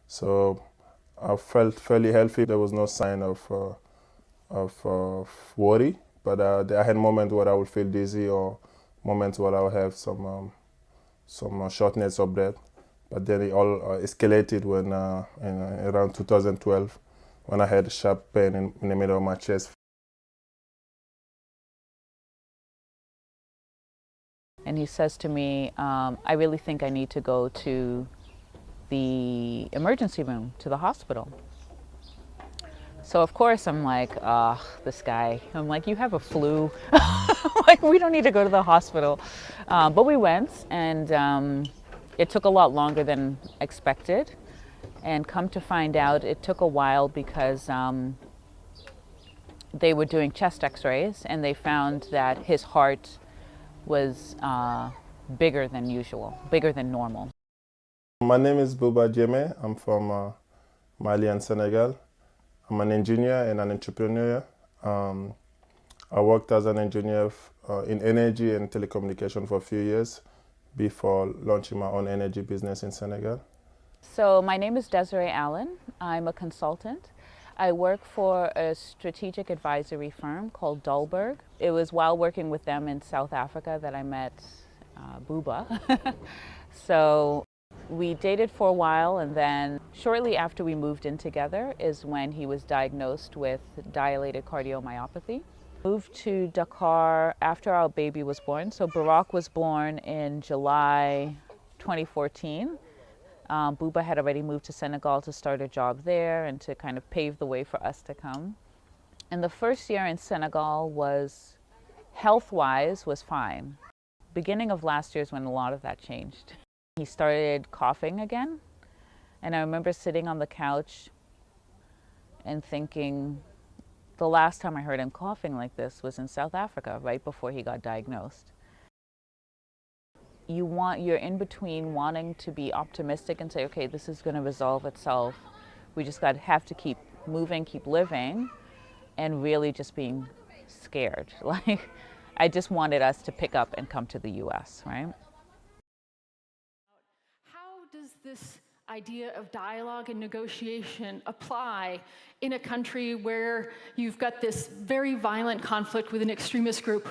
So I felt fairly healthy. There was no sign of worry, but I had moments where I would feel dizzy or moments where I would have some shortness of breath. But then it all escalated when around 2012 when I had sharp pain in the middle of my chest. And he says to me, I really think I need to go to the emergency room, to the hospital. So of course I'm like, this guy. I'm like, you have a flu. Like, we don't need to go to the hospital. But we went, and it took a lot longer than expected. And come to find out, it took a while because they were doing chest x-rays, and they found that his heart was bigger than usual, bigger than normal. My name is Bouba Diemé. I'm from Mali and Senegal. I'm an engineer and an entrepreneur. I worked as an engineer in energy and telecommunication for a few years before launching my own energy business in Senegal. So my name is Desiree Allen. I'm a consultant. I work for a strategic advisory firm called Dalberg. It was while working with them in South Africa that I met Bouba. So we dated for a while, and then shortly after we moved in together is when he was diagnosed with dilated cardiomyopathy. Moved to Dakar after our baby was born. So Barak was born in July 2014. Bouba had already moved to Senegal to start a job there and to kind of pave the way for us to come. And the first year in Senegal was, health-wise, was fine. Beginning of last year is when a lot of that changed. He started coughing again, and I remember sitting on the couch and thinking, the last time I heard him coughing like this was in South Africa, right before he got diagnosed. You're in between wanting to be optimistic and say, okay, this is going to resolve itself. We just have to keep moving, keep living, and really just being scared. Like, I just wanted us to pick up and come to the US, right? How does this idea of dialogue and negotiation apply in a country where you've got this very violent conflict with an extremist group?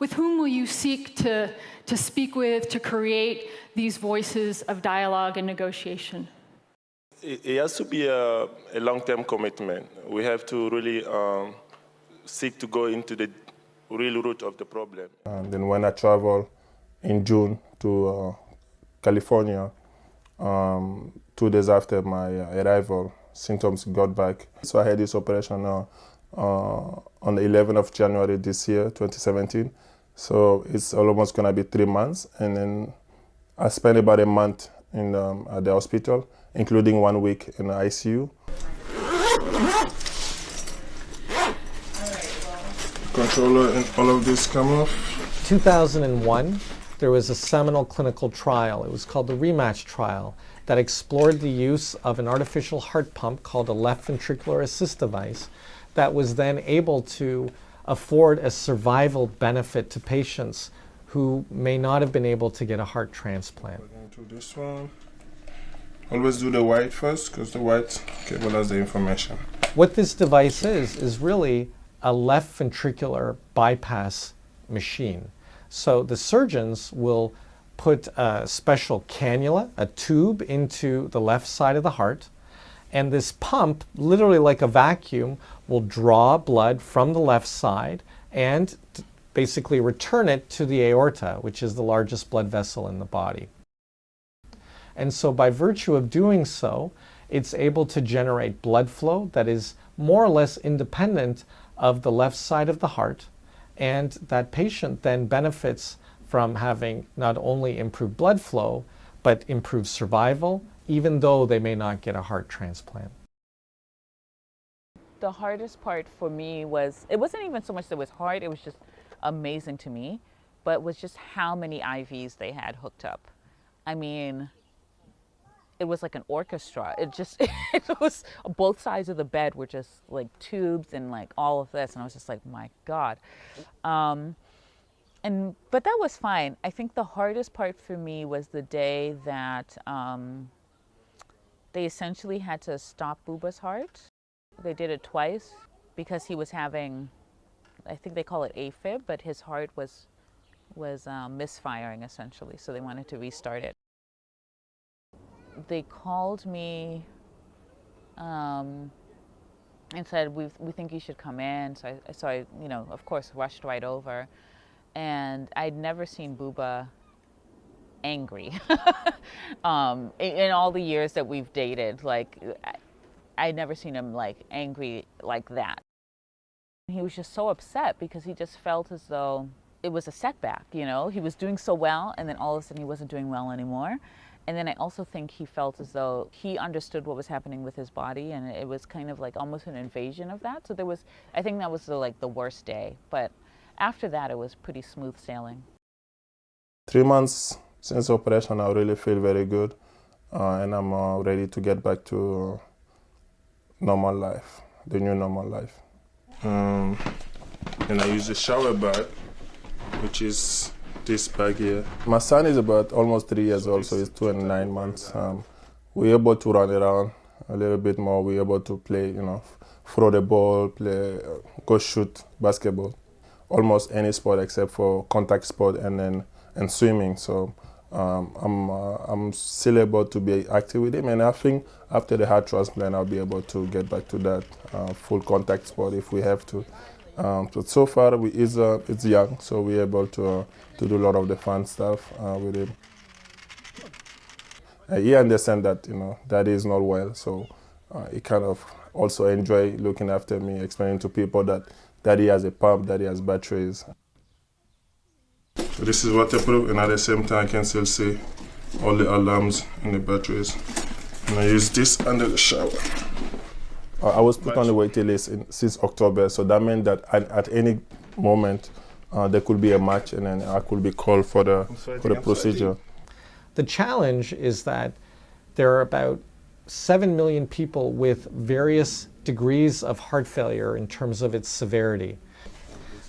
With whom will you seek to speak with, to create these voices of dialogue and negotiation? It has to be a long-term commitment. We have to really seek to go into the real root of the problem. And then when I traveled in June to California, 2 days after my arrival, symptoms got back. So I had this operation on the 11th of January this year, 2017. So it's almost gonna be 3 months. And then I spent about a month at the hospital, including 1 week in the ICU. Controller and all of this come off. 2001, there was a seminal clinical trial. It was called the REMATCH trial that explored the use of an artificial heart pump called a left ventricular assist device that was then able to afford a survival benefit to patients who may not have been able to get a heart transplant. We're going to this one. Always do the white first, because the white cable has the information. What this device is really a left ventricular bypass machine. So the surgeons will put a special cannula, a tube, into the left side of the heart, and this pump, literally like a vacuum, will draw blood from the left side and basically return it to the aorta, which is the largest blood vessel in the body. And so by virtue of doing so, it's able to generate blood flow that is more or less independent of the left side of the heart, and that patient then benefits from having not only improved blood flow, but improved survival, even though they may not get a heart transplant. The hardest part for me was, it wasn't even so much that it was hard, it was just amazing to me, but was just how many IVs they had hooked up. I mean, it was like an orchestra. It was, both sides of the bed were just like tubes and like all of this. And I was just like, my God. But that was fine. I think the hardest part for me was the day that They essentially had to stop Bouba's heart. They did it twice because he was having, I think they call it AFib, but his heart was misfiring essentially, so they wanted to restart it. They called me and said, we think you should come in. So I, you know, of course, rushed right over. And I'd never seen Bouba angry in all the years that we've dated. Like, I'd never seen him like angry like that. He was just so upset because he just felt as though it was a setback, you know? He was doing so well, and then all of a sudden he wasn't doing well anymore. And then I also think he felt as though he understood what was happening with his body, and it was kind of like almost an invasion of that. So there was, I think that was the worst day. But after that, it was pretty smooth sailing. 3 months since operation, I really feel very good, and I'm ready to get back to normal life, the new normal life. And I use a shower bag, which is this bag here. My son is about almost 3 years old, so he's 2 and 9 months. We're able to run around a little bit more. We're able to play, you know, throw the ball, play, go shoot basketball, almost any sport except for contact sport and swimming. So I'm still able to be active with him, and I think after the heart transplant, I'll be able to get back to that full contact sport if we have to. So far, it's young, so we're able to do a lot of the fun stuff with him. He understands that, you know, Daddy is not well, so he kind of also enjoy looking after me, explaining to people that Daddy has a pump, Daddy has batteries. So this is waterproof, and at the same time I can still see all the alarms and the batteries. And I use this under the shower. I was put on the waiting list since October, so that meant that at any moment there could be a match, and then I could be called for the procedure. The challenge is that there are about 7 million people with various degrees of heart failure in terms of its severity.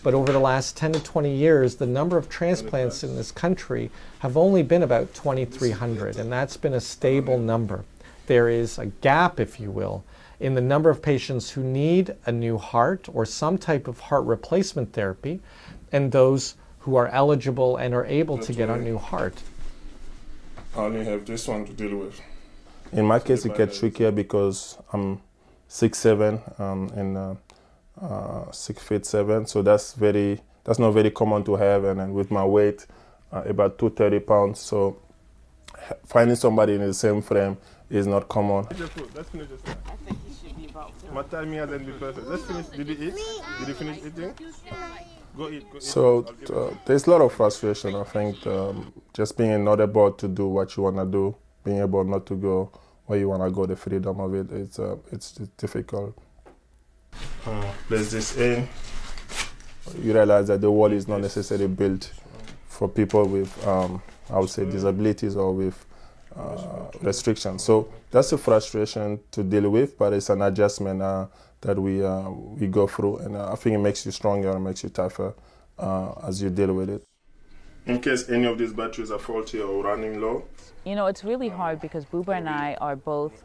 But over the last 10 to 20 years, the number of transplants in this country have only been about 2,300, and that's been a stable number. There is a gap, if you will, in the number of patients who need a new heart or some type of heart replacement therapy, and those who are eligible and are able to get a new heart. I only have this one to deal with. In my case, it gets trickier because I'm 6'7" and 6'7", so that's not very common to have, and then with my weight, about 230 pounds, so finding somebody in the same frame is not common. Let's finish this. I think you should be about to. My timing hasn't been perfect. Let's finish. Did you eat? Did you finish eating? Go eat. So there's a lot of frustration. I think just being not able to do what you want to do, being able not to go where you want to go, the freedom of it, it's difficult. Place this in. You realize that the wall is not necessarily built for people with, I would say, disabilities or with restrictions. So that's a frustration to deal with, but it's an adjustment that we go through, and I think it makes you stronger and makes you tougher as you deal with it. In case any of these batteries are faulty or running low. You know, it's really hard because Bouba and I are both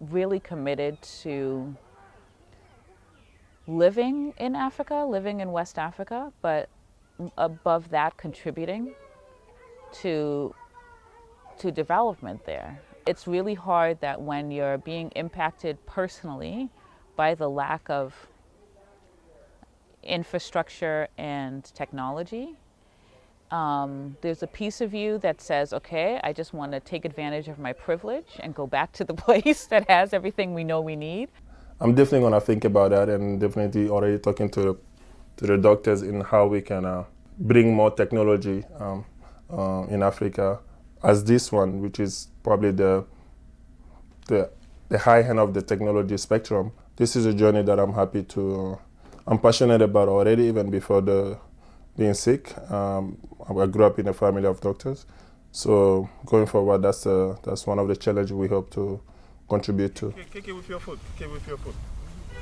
really committed to living in Africa, living in West Africa, but above that, contributing to development there. It's really hard that when you're being impacted personally by the lack of infrastructure and technology, there's a piece of you that says, okay, I just want to take advantage of my privilege and go back to the place that has everything we know we need. I'm definitely going to think about that, and definitely already talking to the doctors in how we can bring more technology in Africa, as this one, which is probably the high end of the technology spectrum. This is a journey that I'm happy to, I'm passionate about already, even before being sick. I grew up in a family of doctors, so going forward, that's one of the challenges we hope to contribute to. Kick it with your foot. Kick it with your foot.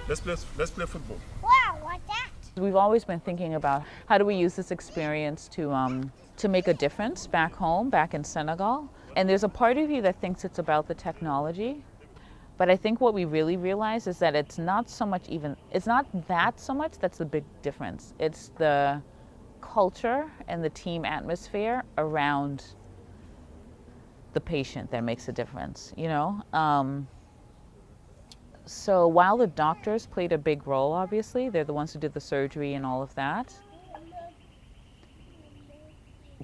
Let's play football. Wow, what that? We've always been thinking about how do we use this experience to make a difference back home, back in Senegal. And there's a part of you that thinks it's about the technology, But I think what we really realize is that it's not that so much that's the big difference. It's the culture and the team atmosphere around the patient that makes a difference, you know? So while the doctors played a big role, obviously, they're the ones who did the surgery and all of that,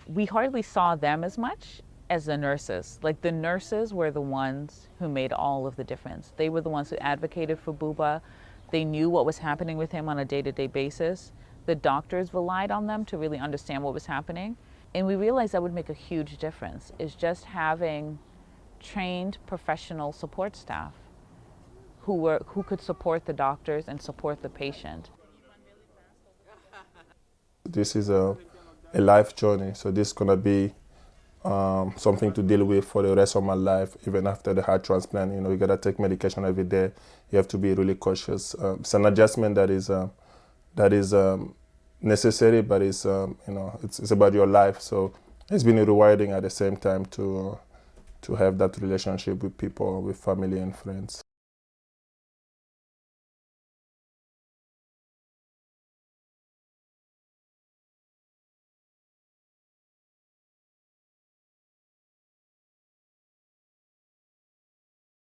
we hardly saw them as much as the nurses. Like, the nurses were the ones who made all of the difference. They were the ones who advocated for Bouba. They knew what was happening with him on a day-to-day basis. The doctors relied on them to really understand what was happening. And we realized that would make a huge difference, is just having trained professional support staff who could support the doctors and support the patient. This is a life journey, so this is going to be something to deal with for the rest of my life, even after the heart transplant. You know, you got to take medication every day. You have to be really cautious. It's an adjustment that is necessary, but it's you know, it's about your life. So it's been rewarding at the same time to have that relationship with people, with family and friends.